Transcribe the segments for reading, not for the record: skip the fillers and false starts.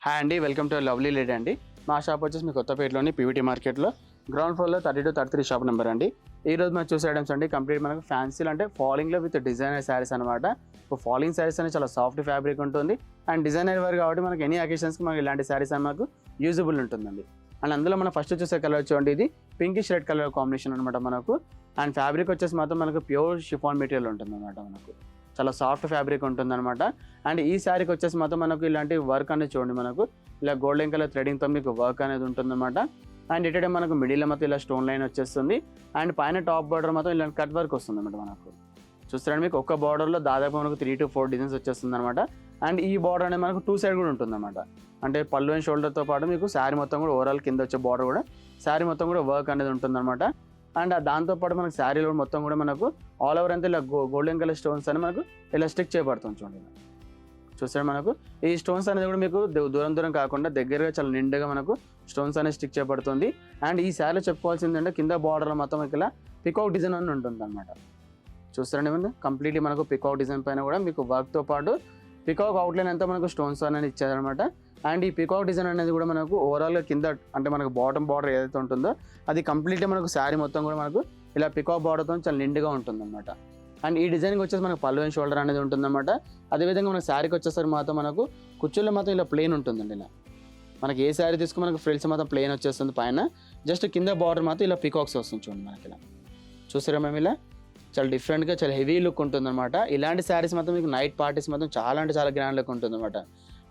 Hi అండి, welcome to lovely lady అండి. మా షాప్ వచ్చేసి మీ కొత్తపేటలోని పీవీటీ మార్కెట్లో గ్రౌండ్ ఫ్లోర్లో 32-33 షాప్ నెంబర్ అండి. ఈ రోజు మనం చూసే ఐటమ్స్ అండి కంప్లీట్ మనకు ఫ్యాన్సీలు అంటే ఫాలింగ్లో విత్ డిజైనర్ శారీస్ అనమాట. ఇప్పుడు ఫాలింగ్ శారీస్ అనేది చాలా సాఫ్ట్ ఫ్యాబ్రిక్ ఉంటుంది అండ్ డిజైనర్ వేర్ కాబట్టి మనకి ఎనీ అకేషన్స్కి మనకి ఇలాంటి శారీస్ అని మనకు యూజబుల్ ఉంటుందండి. అండ్ అందులో మనం ఫస్ట్ చూసే కలర్ చూడండి, ఇది పింకిష్ రెడ్ కలర్ కాంబినేషన్ అనమాట మనకు. అండ్ ఫ్యాబ్రిక్ వచ్చేసి మాత్రం మనకు ప్యూర్ షిఫాన్ మెటీరియల్ ఉంటుంది అనమాట. మనకు చాలా సాఫ్ట్ ఫ్యాబ్రిక్ ఉంటుందన్నమాట. అండ్ ఈ శారీకి వచ్చేసి మాత్రం మనకు ఇలాంటి వర్క్ అనేది చూడండి, మనకు ఇలా గోల్డెన్ కలర్ థ్రెడింగ్తో మీకు వర్క్ అనేది ఉంటుందన్నమాట. అండ్ ఇటే మనకు మిడిల్లో మాత్రం ఇలా స్టోన్ లైన్ వచ్చేస్తుంది అండ్ పైన టాప్ బార్డర్ మాత్రం ఇలాంటి కట్ వర్క్ వస్తుంది అనమాట. మనకు చూస్తారండి, మీకు ఒక్క బార్డర్లో దాదాపు మనకు 3 to 4 డిజైన్స్ వచ్చేస్తుంది అనమాట. అండ్ ఈ బార్డర్ అనేది మనకు 2 సైడ్ కూడా ఉంటుందన్నమాట. అంటే పళ్ళు అండ్ షోల్డర్తో పాటు మీకు శారీ మొత్తం కూడా ఓవరాల్ కింద వచ్చే బార్డర్ కూడా శారీ మొత్తం కూడా వర్క్ అనేది ఉంటుందన్నమాట. అండ్ దాంతోపాటు మనకు శారీలో మొత్తం కూడా మనకు ఆల్ ఓవర్ అంతా ఇలా గోల్డెన్ కలర్ స్టోన్స్ అని మనకు ఇలా స్టిక్ చేయబడుతుంది చూడండి. చూసారు, మనకు ఈ స్టోన్స్ అనేది కూడా మీకు దూరం దూరం కాకుండా దగ్గరగా చాలా నిండుగా మనకు స్టోన్స్ అనేది స్టిక్ చేయబడుతుంది. అండ్ ఈ శారీలో చెప్పుకోవాల్సింది అంటే కింద బార్డర్లో మొత్తం ఇలా పికాక్ డిజైన్ అని ఉంటుంది అనమాట. చూస్తారండి, ఏమైంది కంప్లీట్లీ మనకు పికాక్ డిజైన్ పైన కూడా మీకు వర్క్తో పాటు పికాక్ అవుట్లైన్ అంతా మనకు స్టోన్స్ అనేది ఇచ్చారనమాట. అండ్ ఈ పికాక్ డిజైన్ అనేది కూడా మనకు ఓవరాల్గా కింద అంటే మనకు బాటమ్ బార్డర్ ఏదైతే ఉంటుందో అది కంప్లీట్గా మనకు శారీ మొత్తం కూడా మనకు ఇలా పికాక్ బార్డర్తో చాలా నిండుగా ఉంటుందన్నమాట. అండ్ ఈ డిజైన్కి వచ్చేసి మనకు పళ్ళు అండ్ షోల్డర్ అనేది ఉంటుందన్నమాట. అదేవిధంగా మనకు శారీకి వచ్చేసరికి మాత్రం మనకు కుచ్చుల్లో మాత్రం ఇలా ప్లెయిన్ ఉంటుందండి. ఇలా మనకి ఏ శారీ తీసుకుని మనకు ఫ్రిల్స్ మాత్రం ప్లెయిన్ వచ్చేస్తుంది పైన, జస్ట్ కింద బార్డర్ మాత్రం ఇలా పికాక్స్ వస్తుంది చూడండి మనకి. ఇలా చూసారా మేము, ఇలా చాలా డిఫరెంట్గా చాలా హెవీ లుక్ ఉంటుందన్నమాట. ఇలాంటి శారీస్ మాత్రం మీకు నైట్ పార్టీస్ మాత్రం చాలా అంటే చాలా గ్రాండ్ లుక్ ఉంటుందన్నమాట.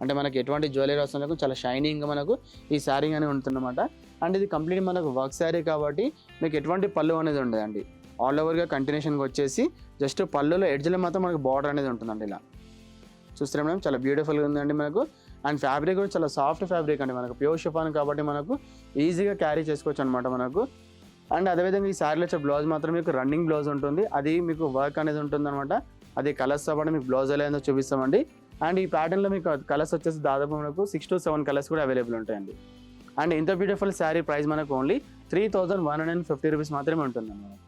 అంటే మనకి ఎటువంటి జ్యువెలరీ అవసరం లేకుండా చాలా షైనింగ్గా మనకు ఈ శారీ అనేది ఉంటుందన్నమాట. అండ్ ఇది కంప్లీట్ మనకు వర్క్ శారీ కాబట్టి మీకు ఎటువంటి పళ్ళు అనేది ఉండదండి. ఆల్ ఓవర్గా కంటిన్యూషన్గా వచ్చేసి జస్ట్ పళ్ళులో ఎడ్జ్లో మాత్రం మనకు బార్డర్ అనేది ఉంటుందండి. ఇలా చూస్తున్నాం మేడం, చాలా బ్యూటిఫుల్గా ఉందండి మనకు. అండ్ ఫ్యాబ్రిక్ కూడా చాలా సాఫ్ట్ ఫ్యాబ్రిక్ అండి, మనకు ప్యూర్ షిఫాన్ కాబట్టి మనకు ఈజీగా క్యారీ చేసుకోవచ్చు అనమాట మనకు. అండ్ అదేవిధంగా ఈ శారీలో వచ్చే బ్లౌజ్ మాత్రం మీకు రన్నింగ్ బ్లౌజ్ ఉంటుంది, అది మీకు వర్క్ అనేది ఉంటుంది అనమాట. అది కలర్స్తో పాటు మీకు బ్లౌజ్ ఎలా ఏందో చూపిస్తామండి. అండ్ ఈ ప్యాటర్న్లో మీకు కలర్స్ వచ్చేసి దాదాపు మనకు 6 to 7 కలర్స్ కూడా అవైలబుల్ ఉంటాయండి. అండ్ ఇంత బ్యూటిఫుల్ శారీ ప్రైస్ మనకు ఓన్లీ 3150 రూపీస్ మాత్రమే ఉంటుందండి మనకు.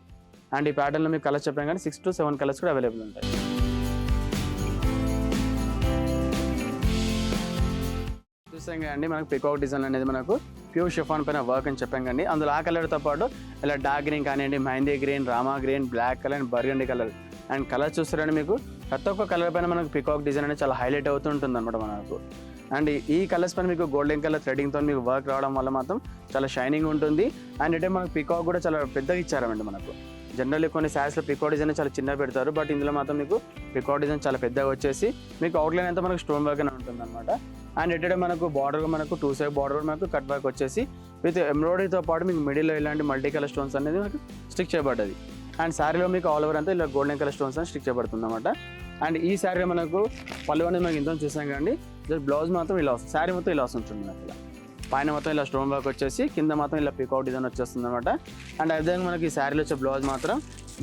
అండ్ ఈ ప్యాటర్న్లో మీకు కలర్స్ చెప్పాను కానీ 6 to 7 కలర్స్ కూడా అవైలబుల్ ఉంటాయి. చూసాం కదండి, మనకు పికాక్ డిజైన్ అనేది మనకు ప్యూర్ షిఫాన్ పైన వర్క్ అని చెప్పాం కానీ అందులో ఆ కలర్తో పాటు ఇలా డార్క్ గ్రీన్ కానివ్వండి, mehndi green, Rama green, black colour and burgundy colour and colour చూస్తారండి, మీకు ప్రతి ఒక్క కలర్ పైన మనకు పికాక్ డిజైన్ అనేది చాలా హైలైట్ అవుతుంటుంది అనమాట మనకు. అండ్ ఈ కలర్స్ పైన మీకు గోల్డెన్ కలర్ థ్రెడింగ్తో మీకు వర్క్ రావడం వల్ల మాత్రం చాలా షైనింగ్ ఉంటుంది. అండ్ ఇటే మనకు పికాక్ కూడా చాలా పెద్దగా ఇచ్చారండి మనకు. జనరల్లీ కొన్ని శారీస్లో పికాక్ డిజైన్ చాలా చిన్నగా పెడతారు, బట్ ఇందులో మాత్రం మీకు పికాక్ డిజైన్ చాలా పెద్దగా వచ్చేసి మీకు అవుట్లైన్ అంతా మనకు స్టోన్ వర్క్ అని ఉంటుంది అనమాట. అండ్ ఇటే మనకు బార్డర్ మనకు 2 సైడ్ బార్డర్ మనకు కట్ వర్క్ వచ్చేసి విత్ ఎంబ్రాయిడరీతో పాటు మీకు మిడిల్లో ఇలాంటి మల్టీ కలర్ స్టోన్స్ అనేది మనకు స్టిక్ చేయబడ్డది. అండ్ శారీలో మీకు ఆల్ ఓవర్ అంతా ఇలా గోల్డెన్ కలర్ స్టోన్స్ అని స్టిక్ చేయబడుతుంది అనమాట. అండ్ ఈ శారీలో మనకు పళ్ళు అనేది మనకి ఇంత చూసాం కానీ జస్ట్ బ్లౌజ్ మాత్రం ఇలా వస్తుంది, శారీ మొత్తం ఇలా వస్తుంటుంది మనకి. ఇలా పైన మొత్తం ఇలా స్టోన్ వర్క్ వచ్చేసి కింద మాత్రం ఇలా పికాక్ డిజైన్ వచ్చేస్తుంది అనమాట. అండ్ అదేవిధంగా మనకి ఈ శారీలో వచ్చే బ్లౌజ్ మాత్రం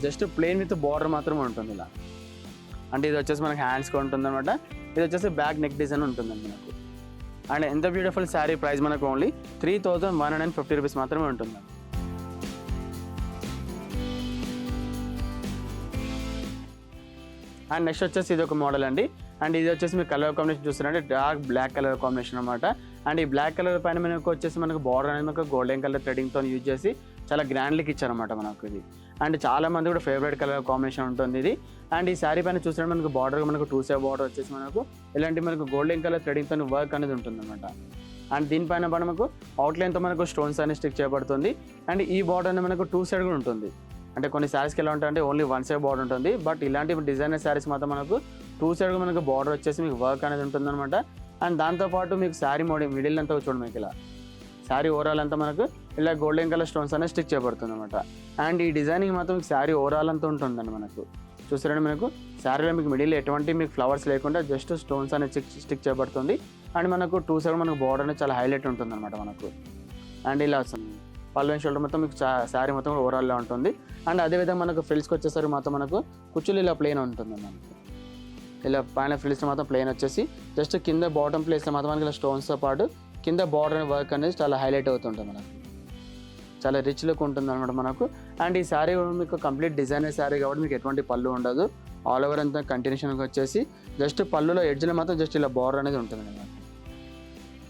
జస్ట్ ప్లెయిన్ విత్ బార్డర్ మాత్రం ఉంటుంది ఇలా. అంటే ఇది వచ్చేసి మనకి హ్యాండ్స్గా ఉంటుంది అనమాట, ఇది వచ్చేసి బ్యాక్ నెక్ డిజైన్ ఉంటుందండి మనకు. అండ్ ఎంత బ్యూటిఫుల్ శారీ ప్రైస్ మనకు ఓన్లీ 3150 రూపీస్ మాత్రమే ఉంటుంది. అండ్ నెక్స్ట్ వచ్చేసి ఇది ఒక మోడల్ అండి. అండ్ ఇది వచ్చేసి మీకు కలర్ కాంబినేషన్ చూస్తున్నారంటే డార్క్ బ్లాక్ కలర్ కాంబినేషన్ అనమాట. అండ్ ఈ బ్లాక్ కలర్ పైన మనకు వచ్చేసి మనకు బార్డర్ అనేది మనకు గోల్డెన్ కలర్ థ్రెడింగ్తో యూజ్ చేసి చాలా గ్రాండ్ లుక్ ఇచ్చారనమాట మనకు ఇది. అండ్ చాలా మంది కూడా ఫేవరెట్ కలర్ కాంబినేషన్ ఉంటుంది ఇది. అండ్ ఈ శారీ పైన చూసినట్టు మనకు బార్డర్ మనకు 2 సైడ్ బార్డర్ వచ్చేసి మనకు ఇలాంటి మనకు గోల్డెన్ కలర్ థ్రెడింగ్తో వర్క్ అనేది ఉంటుంది అనమాట. అండ్ దీనిపైన మనకు అవుట్లైన్తో మనకు స్టోన్స్ అనేది స్టిక్ చేయబడుతుంది. అండ్ ఈ బార్డర్ అనేది మనకు 2 సైడ్ కూడా ఉంటుంది. అంటే కొన్ని శారీస్కి ఎలా ఉంటాయంటే ఓన్లీ 1 సైడ్ బార్డర్ ఉంటుంది, బట్ ఇలాంటి డిజైనర్ శారీస్ మాత్రం మనకు 2 సైడ్ మనకు బార్డర్ వచ్చేసి మీకు వర్క్ అనేది ఉంటుంది అనమాట. అండ్ దాంతోపాటు మీకు శారీ మిడిల్ అంతా చూడండి, మీకు ఇలా శారీ ఓవరాల్ అంతా మనకు ఇలా గోల్డెన్ కలర్ స్టోన్స్ అనేది స్టిక్ చేయబడుతుంది అనమాట. అండ్ ఈ డిజైనింగ్ మాత్రం మీకు శారీ ఓవరాల్ అంతా ఉంటుందండి మనకు. చూసారండి, మనకు శారీలో మీకు మిడిల్ ఎటువంటి మీకు ఫ్లవర్స్ లేకుండా జస్ట్ స్టోన్స్ అనేది స్టిక్ చేయబడుతుంది. అండ్ మనకు 2 సైడ్ మనకు బార్డర్ అనేది చాలా హైలైట్ ఉంటుంది అనమాట మనకు. అండ్ ఇలా వస్తుంది పళ్ళు అండ్ షోల్డర్ మొత్తం మీకు శారీ మొత్తం ఓవరాల్లో ఉంటుంది. అండ్ అదేవిధంగా మనకు ఫ్రిల్స్కి వచ్చేసరికి మాత్రం మనకు కుచ్చులు ఇలా ప్లెయిన్ ఉంటుంది మనకు. ఇలా పైన ఫ్రిల్స్ మాత్రం ప్లెయిన్ వచ్చేసి జస్ట్ కింద బాటమ్ ప్లేస్లో మాత్రం మనకి ఇలా స్టోన్స్తో పాటు కింద బార్డర్ వర్క్ అనేది చాలా హైలైట్ అవుతుంటుంది మనకు. చాలా రిచ్ లుక్ ఉంటుంది అనమాట మనకు. అండ్ ఈ శారీ మీకు కంప్లీట్ డిజైనర్ శారీ కాబట్టి మీకు ఎటువంటి పళ్ళు ఉండదు, ఆల్ ఓవర్ అంతా కంటిన్యూషన్గా వచ్చేసి జస్ట్ పళ్ళులో ఎడ్జ్లో మాత్రం జస్ట్ ఇలా బార్డర్ అనేది ఉంటుంది మనకు.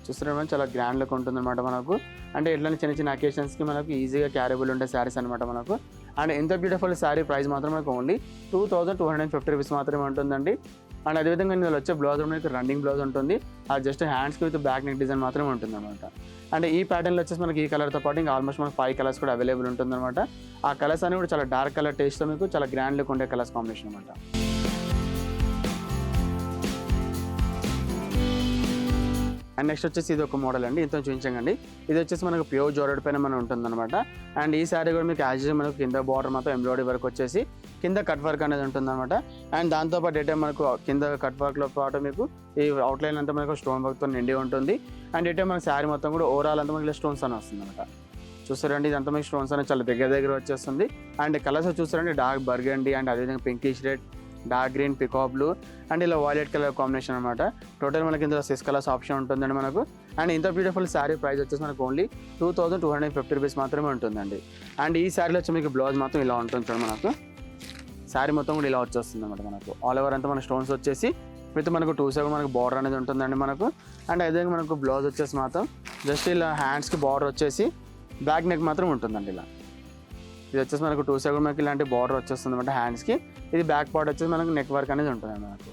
చూస్తున్నాం చాలా గ్రాండ్ లుక్ ఉంటుంది అనమాట మనకు. అంటే ఎట్లా చిన్న చిన్న అకేషన్స్కి మనకు ఈజీగా క్యారబుల్ ఉండే శారీస్ అనమాట మనకు. అండ్ ఎంత బ్యూటిఫుల్ శారీ ప్రైస్ మాత్రం మనకు ఓన్లీ 2250 రూపీస్ మాత్రమే ఉంటుందండి. అండ్ అదేవిధంగా ఇందులో వచ్చే బ్లౌజ్ మనకి రన్నింగ్ బ్లౌజ్ ఉంటుంది. అది జస్ట్ హ్యాండ్స్కి విత్ బ్యాక్ నెక్ డిజైన్ మాత్రమే ఉంటుంది అనమాట. అండ్ ఈ ప్యాటర్న్లో వచ్చేసి మనకి ఈ కలర్తో పాటు ఇంకా ఆల్మోస్ట్ మనకి 5 కలర్స్ కూడా అవైలబుల్ ఉంటుంది అనమాట. ఆ కలర్స్ అనేవి కూడా చాలా డార్క్ కలర్ టేస్ట్తో మీకు చాలా గ్రాండ్ లుక్ ఉండే కలర్స్ కాంబినేషన్ అనమాట. అండ్ నెక్స్ట్ వచ్చేసి ఇది ఒక మోడల్ అండి, ఇంత చూపించండి. ఇది వచ్చేసి మనకు ప్యూర్ జోర్డెడ్ పైన మనం ఉంటుందన్నమాట. అండ్ ఈ శారీ కూడా మీకు యాజ్ యూజువల్ మనకు కింద బార్డర్ మాత్రం ఎంబ్రాయిడరీ వర్క్ వచ్చేసి కింద కట్ వర్క్ అనేది ఉంటుందన్నమాట. అండ్ దాంతోపాటు ఏంటంటే మనకు కింద కట్ వర్క్లో పాటు మీకు ఈ అవుట్లైన్ అంతా మనకు స్టోన్ వర్క్తో నిండి ఉంటుంది. అండ్ ఏంటంటే మనకు శారీ మొత్తం కూడా ఓవరాల్ అంతా మనకి ఇలా స్టోన్స్ అని వస్తుంది అనమాట. చూస్తారండి ఇదంతా మీకు స్టోన్స్ అనేది చాలా దగ్గర వచ్చేస్తుంది. అండ్ కలర్స్ చూస్తారండి డార్క్ బర్గండి అండ్ అదేవిధంగా pinkish red, dark green, peacock blue and ఇలా వాయిలెట్ కలర్ కాంబినేషన్ అనమాట. టోటల్ మనకి ఇందులో 6 కలర్స్ ఆప్షన్ ఉంటుందండి మనకు. అండ్ ఇంత బ్యూటిఫుల్ శారీ ప్రైస్ వచ్చేసి మనకు ఓన్లీ 2250 రూపీస్ మాత్రమే ఉంటుందండి. అండ్ ఈ శారీలో వచ్చి మీకు బ్లౌజ్ మొత్తం ఇలా ఉంటుంది చూడండి మనకు. శారీ మొత్తం కూడా ఇలా వచ్చేస్తుంది అనమాట మనకు. ఆల్ ఓవర్ అంతా మన స్టోన్స్ వచ్చేసి విత్ మనకు 2 సైడ్ మనకు బార్డర్ అనేది ఉంటుందండి మనకు. అండ్ అదే మనకు బ్లౌజ్ వచ్చేసి మాత్రం జస్ట్ ఇలా హ్యాండ్స్కి బార్డర్ వచ్చేసి బ్యాక్ నెక్ మాత్రం ఉంటుందండి. ఇలా ఇది వచ్చేసి మనకు 2 సైడ్ మనకి ఇలాంటి బార్డర్ వచ్చేస్తుంది అనమాట హ్యాండ్స్కి. ఇది బ్యాక్ పార్ట్ వచ్చేసి మనకు నెక్ వర్క్ అనేది ఉంటుంది మనకు.